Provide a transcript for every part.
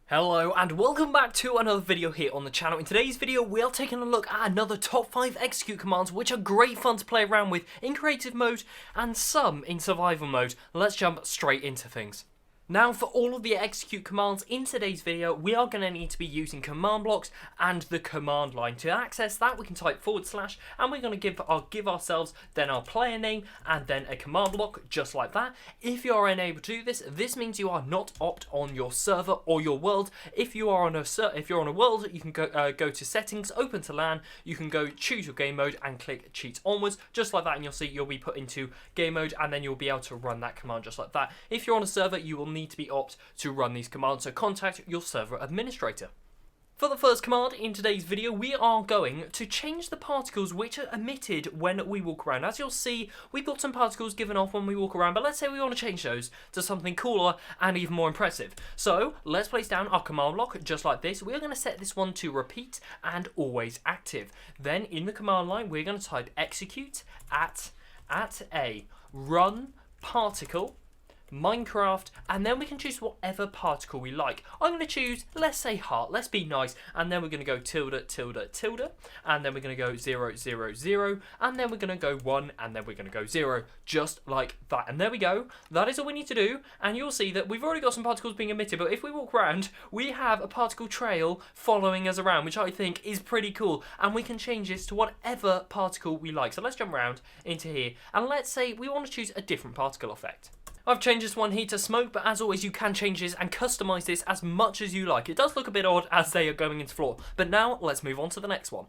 Hello and welcome back to another video here on the channel. In today's video we are taking a look at another top 5 execute commands which are great fun to play around with in creative mode and some in survival mode. Let's jump straight into things. Now for all of the execute commands in today's video we are going to need to be using command blocks and the command line. To access that we can type / and we're going to give ourselves then our player name and then a command block just like that. If you are unable to do this, this means you are not opt on your server or your world. If you are on a world, you can go to settings, open to LAN, you can go choose your game mode and click cheat onwards just like that, and you'll see you'll be put into game mode and then you'll be able to run that command just like that. If you're on a server you will need to be opt to run these commands, so contact your server administrator. For the first command in today's video, we are going to change the particles which are emitted when we walk around. As you'll see, we've got some particles given off when we walk around, but let's say we want to change those to something cooler and even more impressive. So let's place down our command block just like this. We're going to set this one to repeat and always active. Then in the command line, we're going to type execute at a run particle Minecraft, and then we can choose whatever particle we like. I'm going to choose, let's say heart, let's be nice, and then we're going to go tilde, and then we're going to go 0, 0, 0, and then we're going to go 1, and then we're going to go 0, just like that. And there we go. That is all we need to do, and you'll see that we've already got some particles being emitted, but if we walk around, we have a particle trail following us around, which I think is pretty cool, and we can change this to whatever particle we like. So let's jump around into here, and let's say we want to choose a different particle effect. I've changed this one here to smoke, but as always you can change this and customize this as much as you like. It does look a bit odd as they are going into floor, but now let's move on to the next one.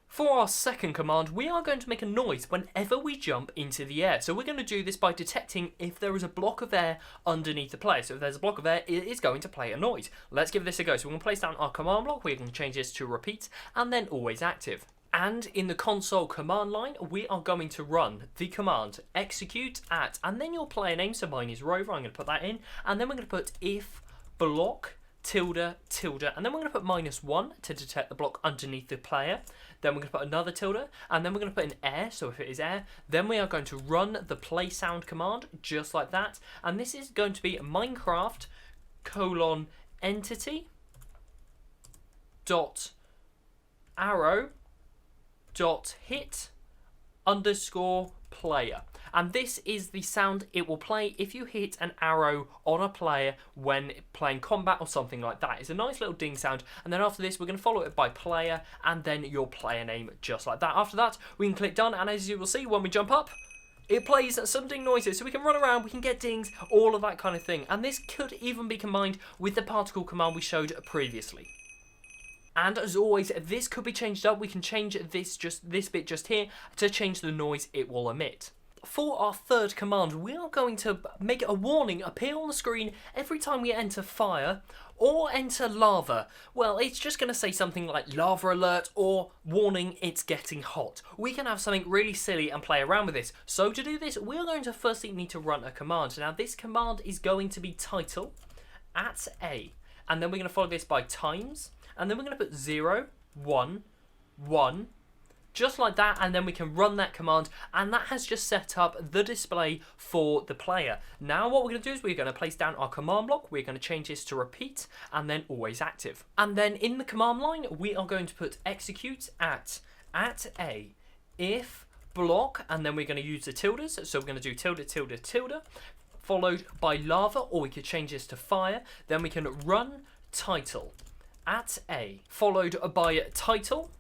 For our second command, we are going to make a noise whenever we jump into the air. So we're going to do this by detecting if there is a block of air underneath the player. So if there's a block of air, it is going to play a noise. Let's give this a go. So we're going to place down our command block. We're going to change this to repeat and then always active. And in the console command line, we are going to run the command execute at, and then your player name, so mine is Rover, I'm going to put that in, and then we're going to put if block tilde, and then we're going to put -1 to detect the block underneath the player, then we're going to put another tilde, and then we're going to put in air, so if it is air, then we are going to run the playsound command, just like that, and this is going to be Minecraft :entity dot arrow .hit _ player, and this is the sound it will play if you hit an arrow on a player when playing combat or something like that. It's a nice little ding sound, and then after this we're going to follow it by player and then your player name just like that. After that we can click done, and as you will see when we jump up it plays some ding noises, so we can run around, we can get dings, all of that kind of thing, and this could even be combined with the particle command we showed previously. And as always, this could be changed up. We can change this bit just here to change the noise it will emit. For our third command, we are going to make a warning appear on the screen every time we enter fire or enter lava. Well, it's just going to say something like lava alert or warning it's getting hot. We can have something really silly and play around with this. So to do this, we are going to firstly need to run a command. Now this command is going to be title at a, and then we're going to follow this by times, and then we're going to put 0, 1, 1, just like that, and then we can run that command, and that has just set up the display for the player. Now what we're going to do is we're going to place down our command block, we're going to change this to repeat, and then always active. And then in the command line, we are going to put execute at a if block, and then we're going to use the tildes, so we're going to do tilde, followed by lava, or we could change this to fire, then we can run title at a, followed by title,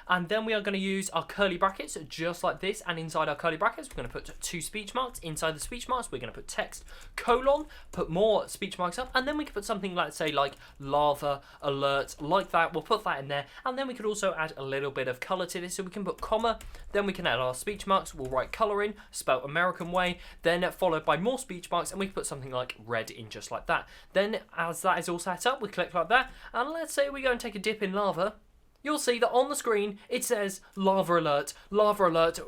and then we are going to use our curly brackets just like this, and inside our curly brackets we're going to put 2 speech marks. Inside the speech marks we're going to put text, colon, put more speech marks up, and then we can put something like, say, like lava alert, like that. We'll put that in there, and then we could also add a little bit of colour to this, so we can put comma, then we can add our speech marks, we'll write colour in, spelled American way, then followed by more speech marks, and we can put something like red in just like that. Then as that is all set up, we click like that, and let's say we go and take a dip in lava. you'll see that on the screen it says lava alert,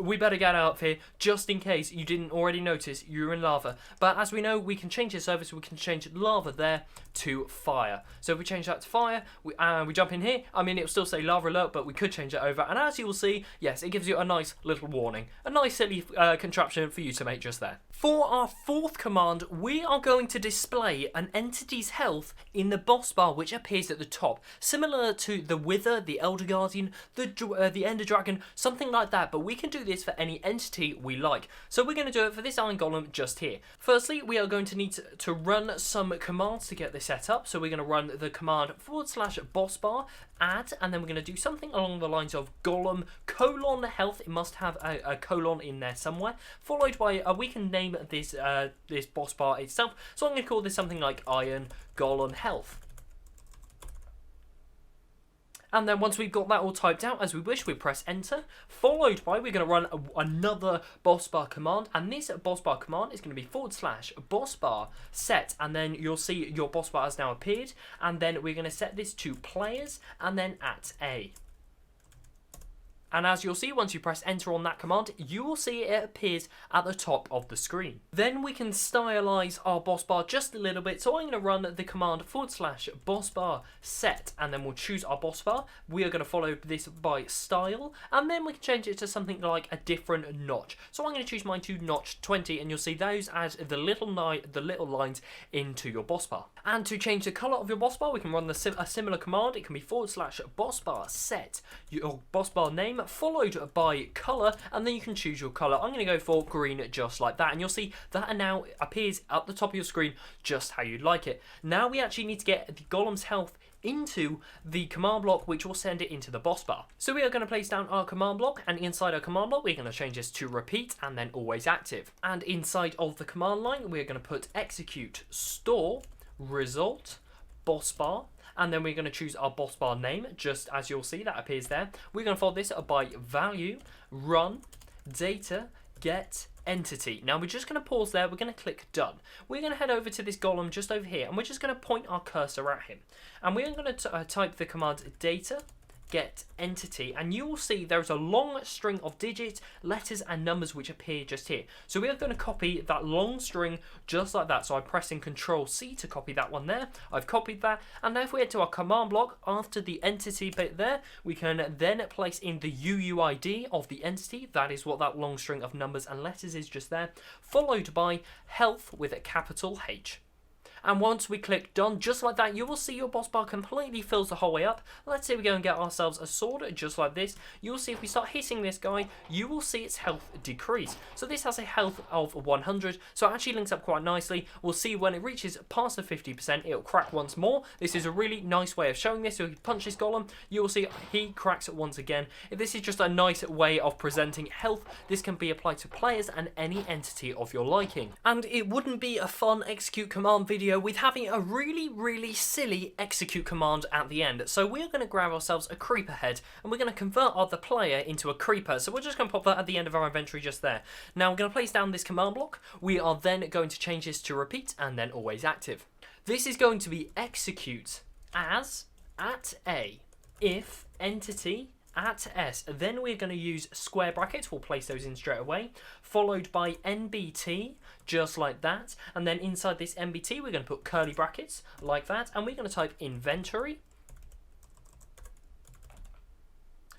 we better get out of here, just in case you didn't already notice you're in lava. But as we know, we can change this over, so we can change lava there to fire. So if we change that to fire, we jump in here, I mean it'll still say lava alert, but we could change it over, and as you will see, yes, it gives you a nice little warning. A nice silly contraption for you to make just there. For our fourth command, we are going to display an entity's health in the boss bar, which appears at the top, similar to the Wither, the Elder Guardian, the Ender Dragon, something like that, but we can do this for any entity we like. So we're going to do it for this Iron Golem just here. Firstly, we are going to need to run some commands to get this set up. So we're going to run the command /bossbar add, and then we're going to do something along the lines of Golem Health. It must have a colon in there somewhere, followed by we can name this this boss bar itself. So I'm going to call this something like Iron Golem Health. And then once we've got that all typed out as we wish, we press enter, followed by we're going to run another bossbar command, and this bossbar command is going to be /bossbar set, and then you'll see your bossbar has now appeared, and then we're going to set this to players and then @A. And as you'll see, once you press enter on that command, you will see it appears at the top of the screen. Then we can stylize our boss bar just a little bit. So I'm going to run the command /bossbar set, and then we'll choose our boss bar. We are going to follow this by style, and then we can change it to something like a different notch. So I'm going to choose mine to notch 20, and you'll see those as the little lines into your boss bar. And to change the color of your boss bar, we can run a similar command. It can be /bossbar set your boss bar name, followed by color, and then you can choose your color. I'm going to go for green, just like that, and you'll see that now appears at the top of your screen just how you'd like it. Now we actually need to get the Golem's health into the command block, which will send it into the boss bar. So we are going to place down our command block, and inside our command block we're going to change this to repeat and then always active. And inside of the command line we're going to put execute store result boss bar, and then we're going to choose our boss bar name, just as you'll see that appears there. We're going to follow this by value, run, data, get, entity. Now we're just going to pause there, we're going to click done. We're going to head over to this golem just over here, and we're just going to point our cursor at him. And we're going to type the command data, get entity, and you will see there's a long string of digits, letters and numbers which appear just here. So we are going to copy that long string just like that. So I'm pressing Control C to copy that one there. I've copied that, and now if we head to our command block after the entity bit there, we can then place in the UUID of the entity. That is what that long string of numbers and letters is just there, followed by health with a capital H. And once we click done, just like that, you will see your boss bar completely fills the whole way up. Let's say we go and get ourselves a sword, just like this. You'll see if we start hitting this guy, you will see its health decrease. So this has a health of 100, so it actually links up quite nicely. We'll see when it reaches past the 50%, it'll crack once more. This is a really nice way of showing this. So if you punch this golem, you will see he cracks it once again. If this is just a nice way of presenting health, this can be applied to players and any entity of your liking. And it wouldn't be a fun execute command video with having a really silly execute command at the end. So we're going to grab ourselves a creeper head, and we're going to convert the player into a creeper. So we're just going to pop that at the end of our inventory just there. Now we're going to place down this command block. We are then going to change this to repeat and then always active. This is going to be execute as @A if entity @S. Then we're going to use square brackets, we'll place those in straight away, followed by NBT, just like that, and then inside this NBT we're going to put curly brackets, like that, and we're going to type inventory.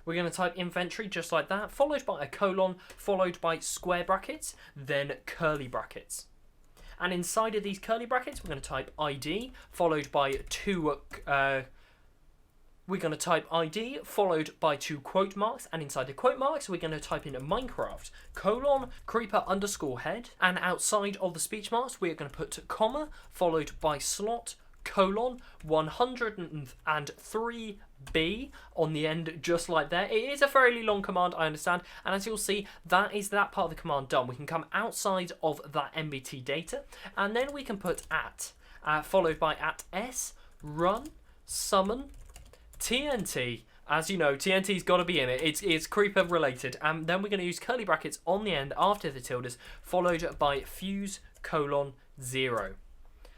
We're going to type inventory just like that, followed by a colon, followed by square brackets, then curly brackets. And inside of these curly brackets we're going to type ID, followed by we're going to type ID followed by 2 quote marks, and inside the quote marks we're going to type in Minecraft creeper _head, and outside of the speech marks we're going to put comma followed by slot 103B on the end, just like that. It is a fairly long command, I understand, and as you'll see, that is that part of the command done. We can come outside of that NBT data, and then we can put followed by @S, run, summon, TNT. As you know, TNT's got to be in it. It's creeper related. And then we're going to use curly brackets on the end after the tildes, followed by fuse : 0.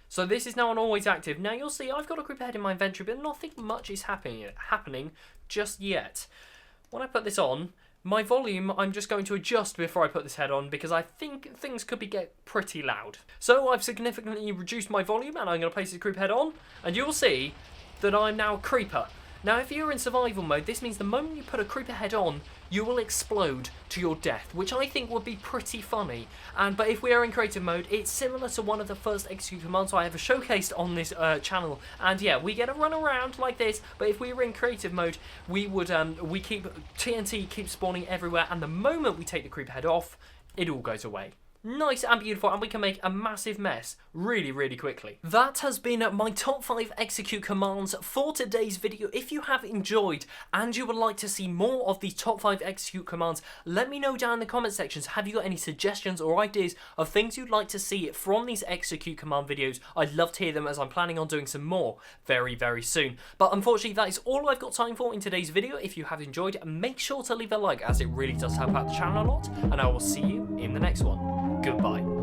So this is now on always active. Now you'll see I've got a creeper head in my inventory, but nothing much is happening just yet. When I put this on, my volume I'm just going to adjust before I put this head on because I think things could get pretty loud. So I've significantly reduced my volume and I'm going to place the creeper head on and you'll see that I'm now a creeper. Now if you're in survival mode, this means the moment you put a creeper head on, you will explode to your death, which I think would be pretty funny. But if we are in creative mode, it's similar to one of the first execute commands I ever showcased on this channel. And yeah, we get to run around like this, but if we were in creative mode, we would TNT keeps spawning everywhere, and the moment we take the creeper head off, it all goes away. Nice and beautiful, and we can make a massive mess really, really quickly. That has been my top 5 execute commands for today's video. If you have enjoyed and you would like to see more of these top 5 execute commands, let me know down in the comment sections. Have you got any suggestions or ideas of things you'd like to see from these execute command videos? I'd love to hear them, as I'm planning on doing some more very, very soon. But unfortunately, that is all I've got time for in today's video. If you have enjoyed, make sure to leave a like, as it really does help out the channel a lot, and I will see you in the next one. Goodbye.